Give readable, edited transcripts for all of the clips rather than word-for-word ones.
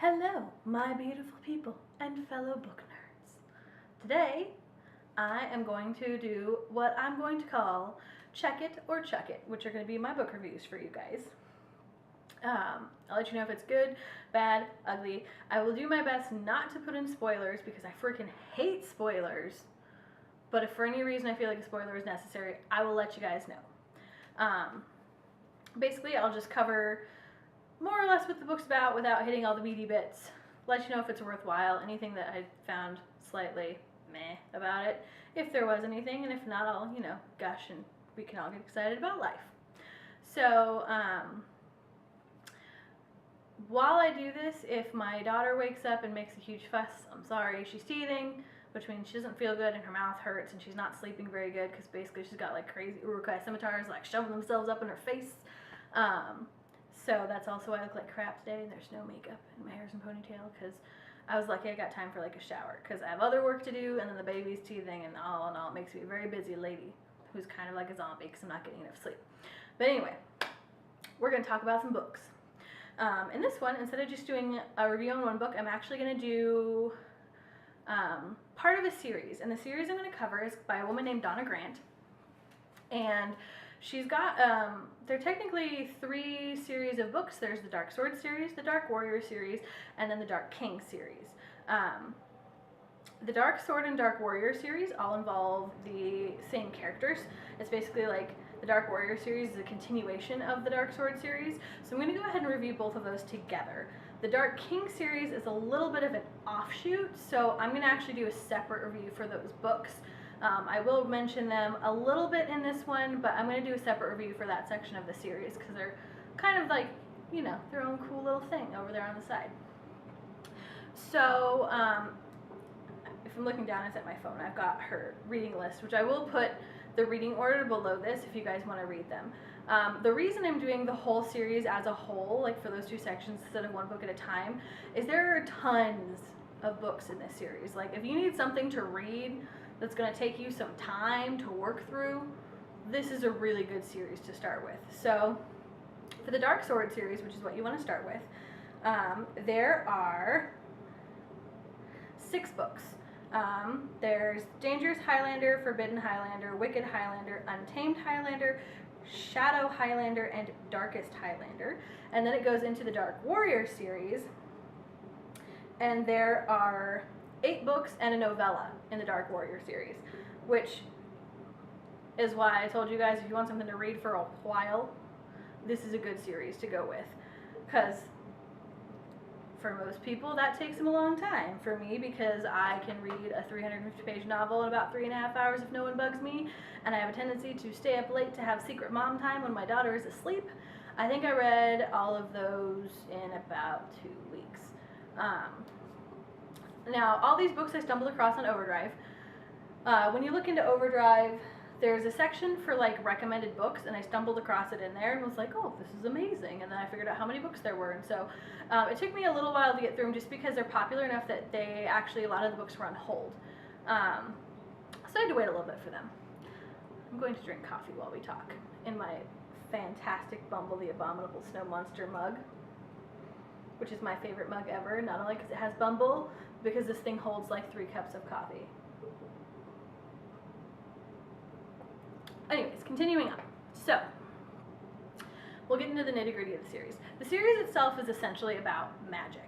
Hello, my beautiful people and fellow book nerds. Today, I am going to do what I'm going to call Check It or Chuck It, which are going to be my book reviews for you guys. I'll let you know if it's good, bad, ugly. I will do my best not to put in spoilers because I freaking hate spoilers. But if for any reason I feel like a spoiler is necessary, I will let you guys know. Basically, I'll just cover more or less what the book's about without hitting all the meaty bits. Let you know if it's worthwhile, anything that I found slightly meh about it, if there was anything, and if not, I'll, gush and we can all get excited about life. So, while I do this, if my daughter wakes up and makes a huge fuss, I'm sorry, she's teething, which means she doesn't feel good and her mouth hurts and she's not sleeping very good because basically she's got like crazy urukai scimitars like shoving themselves up in her face. So that's also why I look like crap today and there's no makeup and my hair's in ponytail because I was lucky I got time for like a shower because I have other work to do and then the baby's teething and all in all it makes me a very busy lady who's kind of like a zombie because I'm not getting enough sleep. But anyway, we're going to talk about some books. In this one, instead of just doing a review on one book, I'm actually going to do part of a series. And the series I'm going to cover is by a woman named Donna Grant. And she's got, they're technically 3 series of books. There's the Dark Sword series, the Dark Warrior series, and then the Dark King series. The Dark Sword and Dark Warrior series all involve the same characters. It's basically like the Dark Warrior series is a continuation of the Dark Sword series. So I'm going to go ahead and review both of those together. The Dark King series is a little bit of an offshoot, so I'm going to actually do a separate review for those books. I will mention them a little bit in this one, but I'm going to do a separate review for that section of the series because they're kind of like, their own cool little thing over there on the side. So, if I'm looking down, it's at my phone. I've got her reading list, which I will put the reading order below this if you guys want to read them. The reason I'm doing the whole series as a whole, like for those 2 sections instead of one book at a time, is there are tons of books in this series. Like if you need something to read that's going to take you some time to work through, this is a really good series to start with. So for the Dark Sword series, which is what you want to start with, there are 6 books. There's Dangreous Highlander, Forbidden Highlander, Wicked Highlander, Untamed Highlander, Shadow Highlander, and Darkest Highlander. And then it goes into the Dark Warrior series. And there are 8 books and a novella in the Dark Warrior series, which is why I told you guys if you want something to read for a while, this is a good series to go with. Because for most people, that takes them a long time. For me, because I can read a 350-page novel in about 3.5 hours if no one bugs me, and I have a tendency to stay up late to have secret mom time when my daughter is asleep. I think I read all of those in about 2 weeks. Now, all these books I stumbled across on Overdrive. When you look into Overdrive, there's a section for like recommended books, and I stumbled across it in there and was like, oh, this is amazing. And then I figured out how many books there were. And so it took me a little while to get through them just because they're popular enough that they actually, a lot of the books were on hold. So I had to wait a little bit for them. I'm going to drink coffee while we talk in my fantastic Bumble the Abominable Snow Monster mug, which is my favorite mug ever, not only because it has Bumble, because this thing holds like 3 cups of coffee. Anyways, continuing on. So, we'll get into the nitty-gritty of the series. The series itself is essentially about magic.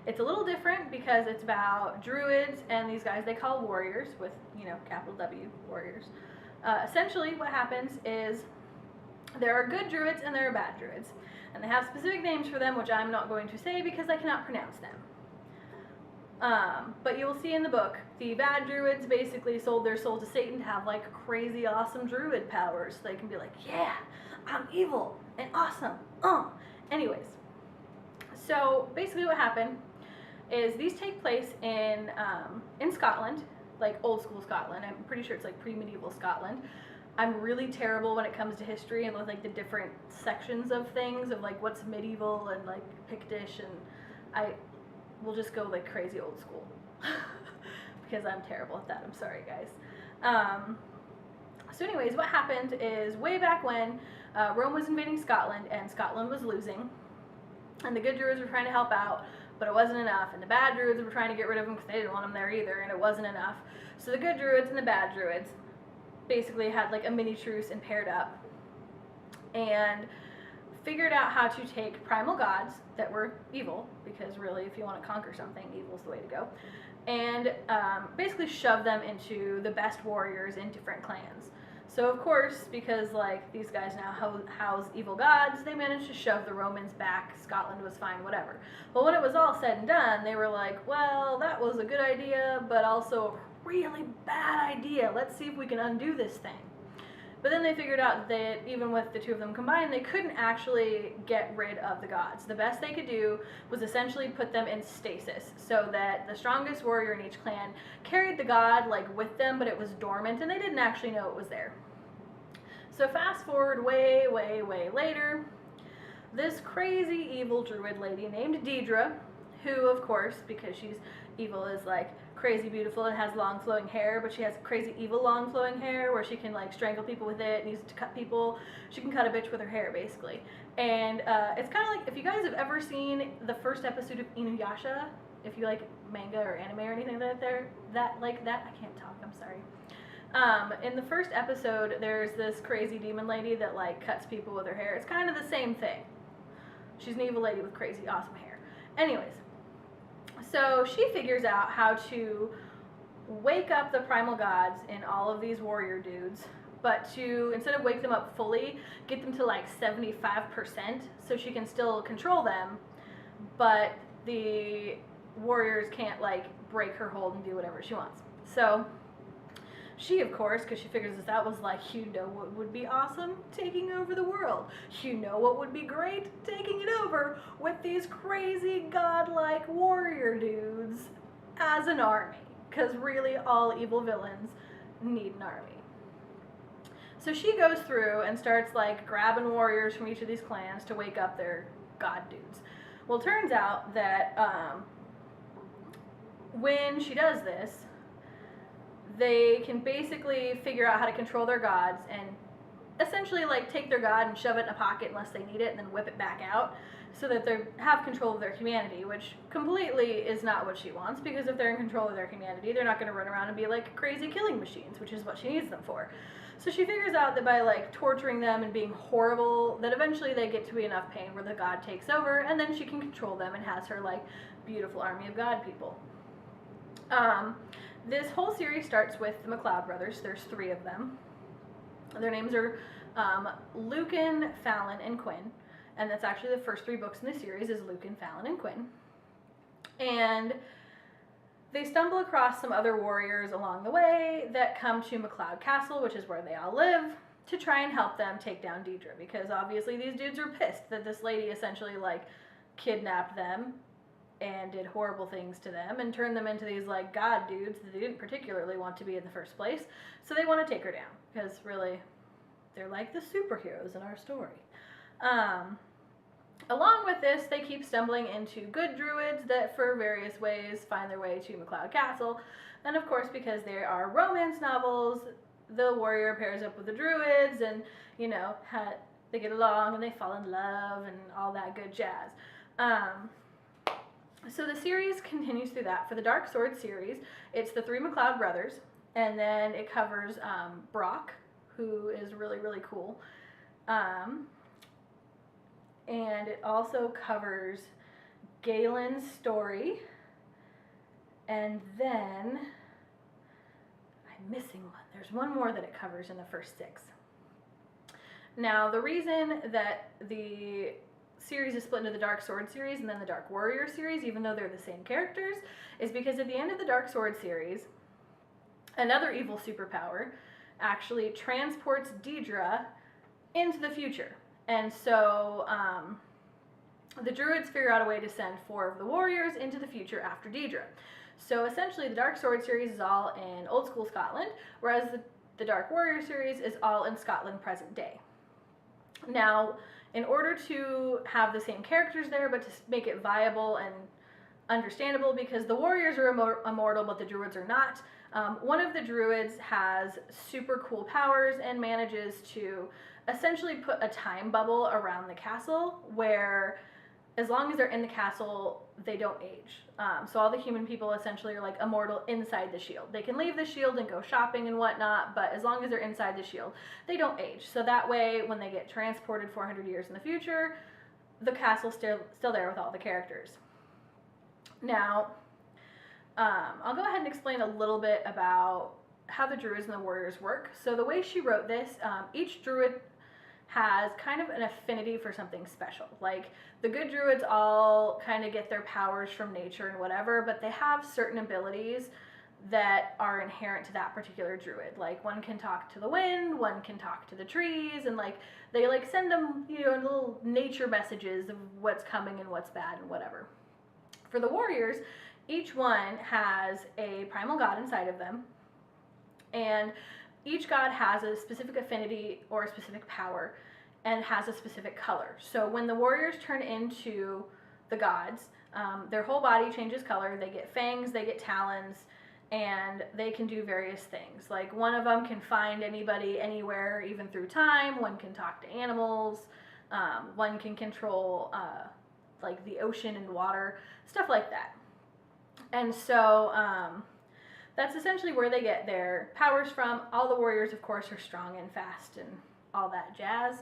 It's a little different because it's about druids and these guys they call warriors with, capital W, warriors. Essentially what happens is there are good druids and there are bad druids. And they have specific names for them, which I'm not going to say because I cannot pronounce them. But you will see in the book, the bad druids basically sold their soul to Satan to have like crazy awesome druid powers. They can be like, yeah, I'm evil and awesome. Anyways, so basically what happened is these take place in Scotland, like old school Scotland. I'm pretty sure it's like pre-medieval Scotland. I'm really terrible when it comes to history and with like the different sections of things of like what's medieval and like Pictish, and we'll just go like crazy old school because I'm terrible at that. I'm sorry, guys. So anyways, what happened is way back when Rome was invading Scotland and Scotland was losing. And the good druids were trying to help out, but it wasn't enough. And the bad druids were trying to get rid of them because they didn't want them there either, and it wasn't enough. So the good druids and the bad druids basically had like a mini truce and paired up and figured out how to take primal gods that were evil, because really if you want to conquer something, evil's the way to go, and basically shove them into the best warriors in different clans. So of course, because like these guys now house evil gods, they managed to shove the Romans back. Scotland was fine, whatever. But when it was all said and done, they were like, well, that was a good idea, but also a really bad idea. Let's see if we can undo this thing. But then they figured out that even with the two of them combined, they couldn't actually get rid of the gods. The best they could do was essentially put them in stasis, so that the strongest warrior in each clan carried the god like with them, but it was dormant and they didn't actually know it was there. So fast forward way, way, way later, this crazy evil druid lady named Deidre, who of course, because she's evil, is like crazy beautiful and has long flowing hair, but she has crazy evil long flowing hair where she can like strangle people with it and use it to cut people. She can cut a bitch with her hair basically. And it's kind of like, if you guys have ever seen the first episode of Inuyasha, if you like manga or anime or anything like that, I can't talk, I'm sorry. In the first episode, there's this crazy demon lady that like cuts people with her hair. It's kind of the same thing. She's an evil lady with crazy awesome hair. Anyways, so she figures out how to wake up the primal gods in all of these warrior dudes, but to, instead of wake them up fully, get them to like 75% so she can still control them, but the warriors can't like break her hold and do whatever she wants. So she, of course, because she figures this out, was like, you know what would be awesome? Taking over the world. You know what would be great? Taking it over with these crazy godlike warrior dudes as an army. Because really all evil villains need an army. So she goes through and starts like grabbing warriors from each of these clans to wake up their god dudes. Well, it turns out that when she does this, they can basically figure out how to control their gods and essentially like take their god and shove it in a pocket unless they need it and then whip it back out, so that they have control of their humanity, which completely is not what she wants, because if they're in control of their humanity, they're not going to run around and be like crazy killing machines, which is what she needs them for. So she figures out that by like torturing them and being horrible, that eventually they get to be enough pain where the god takes over, and then she can control them and has her like beautiful army of god people. This whole series starts with the MacLeod brothers. There's 3 of them. Their names are Lucan, Fallon, and Quinn. And that's actually the first 3 books in the series is Lucan, Fallon, and Quinn. And they stumble across some other warriors along the way that come to MacLeod Castle, which is where they all live, to try and help them take down Deidre. Because obviously these dudes are pissed that this lady essentially like kidnapped them and did horrible things to them and turned them into these like god dudes that they didn't particularly want to be in the first place. So they want to take her down because really they're like the superheroes in our story. Along with this, they keep stumbling into good druids that for various ways find their way to MacLeod Castle. And of course, because they are romance novels, the warrior pairs up with the druids and, you know, they get along and they fall in love and all that good jazz. So the series continues through that. For the Dark Sword series, it's the 3 MacLeod brothers, and then it covers Brock, who is really, really cool. And it also covers Galen's story, and then I'm missing one. There's one more that it covers in the first 6. Now, the reason that the series is split into the Dark Sword series and then the Dark Warrior series, even though they're the same characters, is because at the end of the Dark Sword series, another evil superpower actually transports Deidre into the future. And so the druids figure out a way to send 4 of the warriors into the future after Deidre. So essentially the Dark Sword series is all in old school Scotland, whereas the Dark Warrior series is all in Scotland present day. Now, in order to have the same characters there, but to make it viable and understandable, because the warriors are immortal, but the druids are not, one of the druids has super cool powers and manages to essentially put a time bubble around the castle where as long as they're in the castle, they don't age. So all the human people essentially are like immortal inside the shield. They can leave the shield and go shopping and whatnot, but as long as they're inside the shield, they don't age. So that way, when they get transported 400 years in the future, the castle's still there with all the characters. Now, I'll go ahead and explain a little bit about how the druids and the warriors work. So the way she wrote this, each druid has kind of an affinity for something special. Like the good druids all kind of get their powers from nature and whatever, but they have certain abilities that are inherent to that particular druid. Like one can talk to the wind, one can talk to the trees, and like they like send them, you know, little nature messages of what's coming and what's bad and whatever. For the warriors, each one has a primal god inside of them, and each god has a specific affinity or a specific power and has a specific color. So when the warriors turn into the gods, their whole body changes color. They get fangs, they get talons, and they can do various things. Like one of them can find anybody anywhere, even through time. One can talk to animals. One can control like the ocean and water, stuff like that. And so that's essentially where they get their powers from. All the warriors, of course, are strong and fast and all that jazz.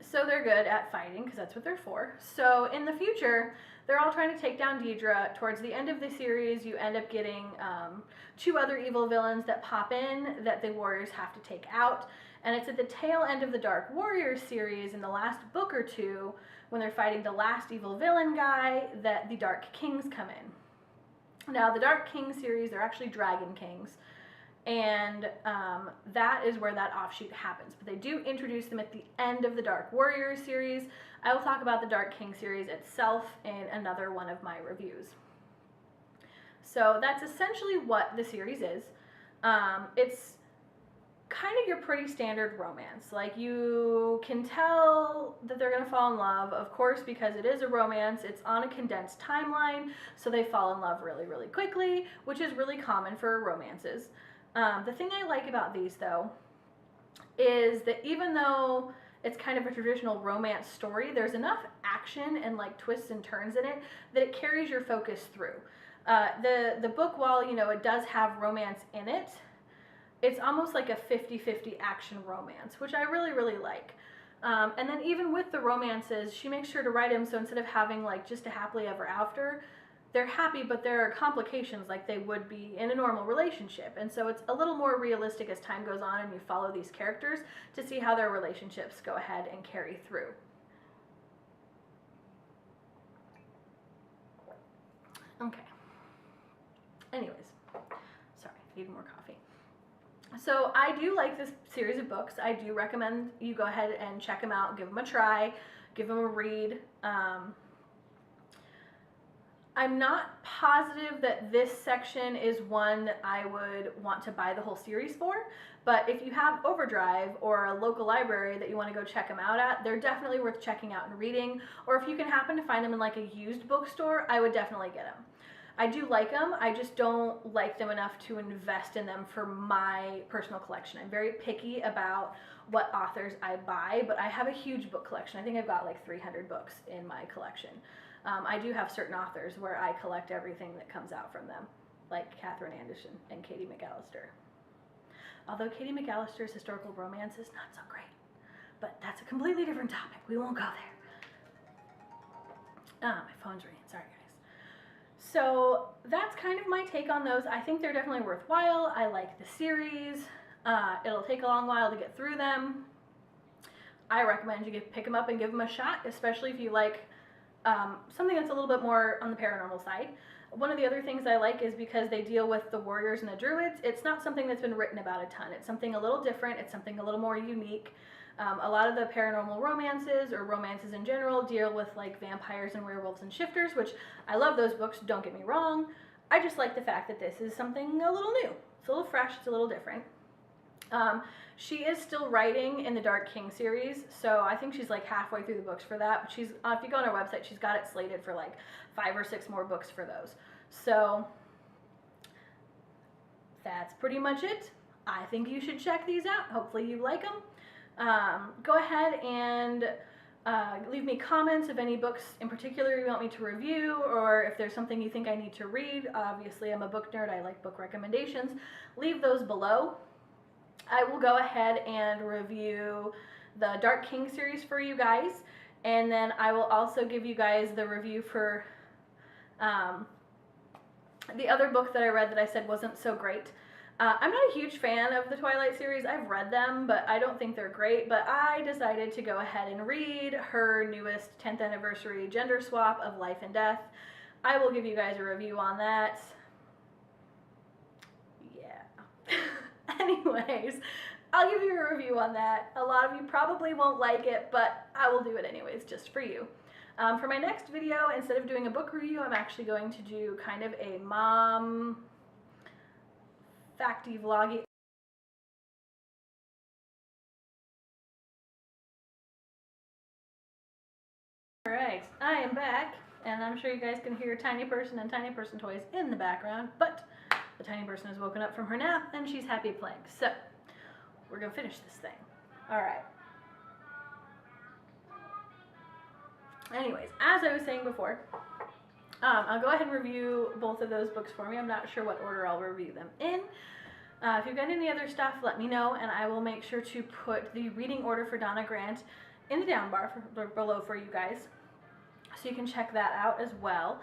So they're good at fighting because that's what they're for. So in the future, they're all trying to take down Deidre. Towards the end of the series, you end up getting 2 other evil villains that pop in that the warriors have to take out. And it's at the tail end of the Dark Warriors series, in the last book or 2, when they're fighting the last evil villain guy, that the Dark Kings come in. Now, the Dark King series, they're actually Dragon Kings, and that is where that offshoot happens. But they do introduce them at the end of the Dark Warriors series. I will talk about the Dark King series itself in another one of my reviews. So that's essentially what the series is. It's kind of your pretty standard romance. Like, you can tell that they're gonna fall in love, of course, because it is a romance. It's on a condensed timeline, so they fall in love really, really quickly, which is really common for romances. The thing I like about these, though, is that even though it's kind of a traditional romance story, there's enough action and like twists and turns in it that it carries your focus through. The book, while, you know, it does have romance in it, it's almost like a 50-50 action romance, which I really, really like. And then even with the romances, she makes sure to write them so instead of having like just a happily ever after, they're happy, but there are complications like they would be in a normal relationship. And so it's a little more realistic as time goes on and you follow these characters to see how their relationships go ahead and carry through. Okay. Anyways, sorry, I need more coffee. So I do like this series of books. I do recommend you go ahead and check them out, give them a try, give them a read. I'm not positive that this section is one that I would want to buy the whole series for, but if you have Overdrive or a local library that you want to go check them out at, they're definitely worth checking out and reading. Or if you can happen to find them in like a used bookstore, I would definitely get them. I do like them, I just don't like them enough to invest in them for my personal collection. I'm very picky about what authors I buy, but I have a huge book collection. I think I've got like 300 books in my collection. I do have certain authors where I collect everything that comes out from them, like Catherine Anderson and Katie McAllister. Although Katie McAllister's historical romance is not so great, but that's a completely different topic. We won't go there. My phone's ringing, sorry guys. So that's kind of my take on those. I think they're definitely worthwhile. I like the series. It'll take a long while to get through them. I recommend you pick them up and give them a shot, especially if you like something that's a little bit more on the paranormal side. One of the other things I like is because they deal with the warriors and the druids, it's not something that's been written about a ton. It's something a little different. It's something a little more unique. A lot of the paranormal romances or romances in general deal with like vampires and werewolves and shifters, which I love those books, don't get me wrong. I just like the fact that this is something a little new. It's a little fresh, it's a little different. She is still writing in the Dark King series, so I think she's like halfway through the books for that. But she's, if you go on her website, she's got it slated for like 5 or 6 more books for those. So that's pretty much it. I think you should check these out. Hopefully you like them. Go ahead and Leave me comments of any books in particular you want me to review, or if there's something you think I need to read. Obviously, I'm a book nerd. I like book recommendations. Leave those below. I will go ahead and review the Dark King series for you guys, and then I will also give you guys the review for the other book that I read that I said wasn't so great. I'm not a huge fan of the Twilight series. I've read them, but I don't think they're great. But I decided to go ahead and read her newest 10th anniversary gender swap of Life and Death. I will give you guys a review on that. Yeah. Anyways, I'll give you a review on that. A lot of you probably won't like it, but I will do it anyways, just for you. For my next video, instead of doing a book review, I'm actually going to do kind of a mom facty vloggy. Alright, I am back, and I'm sure you guys can hear Tiny Person and Tiny Person toys in the background, but the Tiny Person has woken up from her nap and she's happy playing. So, we're gonna finish this thing. Alright. Anyways, as I was saying before, I'll go ahead and review both of those books for me. I'm not sure what order I'll review them in. If you've got any other stuff, let me know, and I will make sure to put the reading order for Donna Grant in the down bar below for you guys, so you can check that out as well.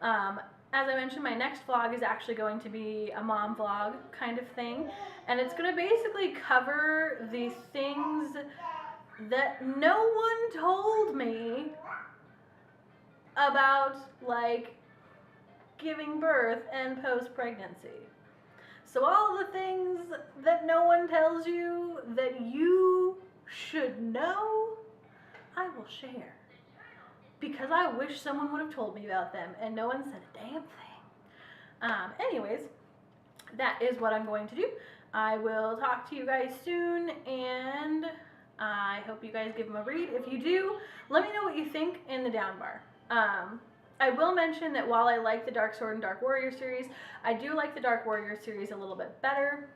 As I mentioned, my next vlog is actually going to be a mom vlog kind of thing, and it's going to basically cover the things that no one told me about, like, giving birth and post-pregnancy. So all the things that no one tells you that you should know, I will share. Because I wish someone would have told me about them, and no one said a damn thing. Anyways, that is what I'm going to do. I will talk to you guys soon, and I hope you guys give them a read. If you do, let me know what you think in the down bar. I will mention that while I like the Dark Sword and Dark Warrior series, I do like the Dark Warrior series a little bit better.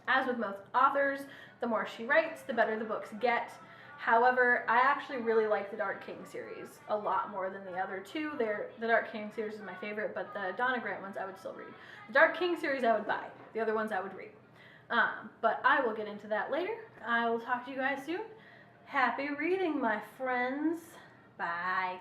As with most authors, the more she writes, the better the books get. However, I actually really like the Dark King series a lot more than the other two. The Dark King series is my favorite, but the Donna Grant ones I would still read. The Dark King series I would buy. The other ones I would read. But I will get into that later. I will talk to you guys soon. Happy reading, my friends. Bye.